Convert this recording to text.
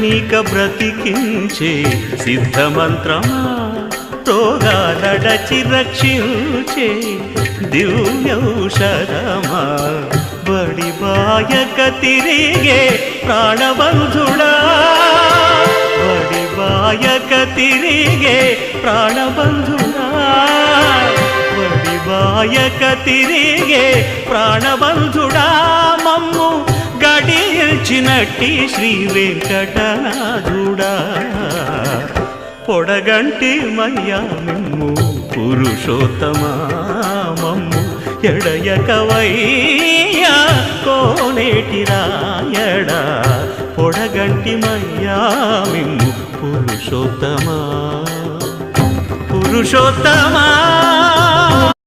నీక బ్రతికించే సిద్ధమంత్రమా రోగాలడచి రక్షించే దివ్యౌషధమా బడి బాయక తిరిగే ప్రాణబంధుడా బడి బాయక తిరిగే ప్రాణబంధుడా బడి బాయక తిరిగే ప్రాణబంధుడా మమ్ము గడిచినట్టి శ్రీ వెంకటనాథుడా పొడగంటి మయ్యా మిమ్ము పురుషోత్తమా మమ్ము ఎడయకవయ్యా కోనేటి రాయడా పొడగంటి మయ్యా మిమ్ము పురుషోత్తమా పురుషోత్తమా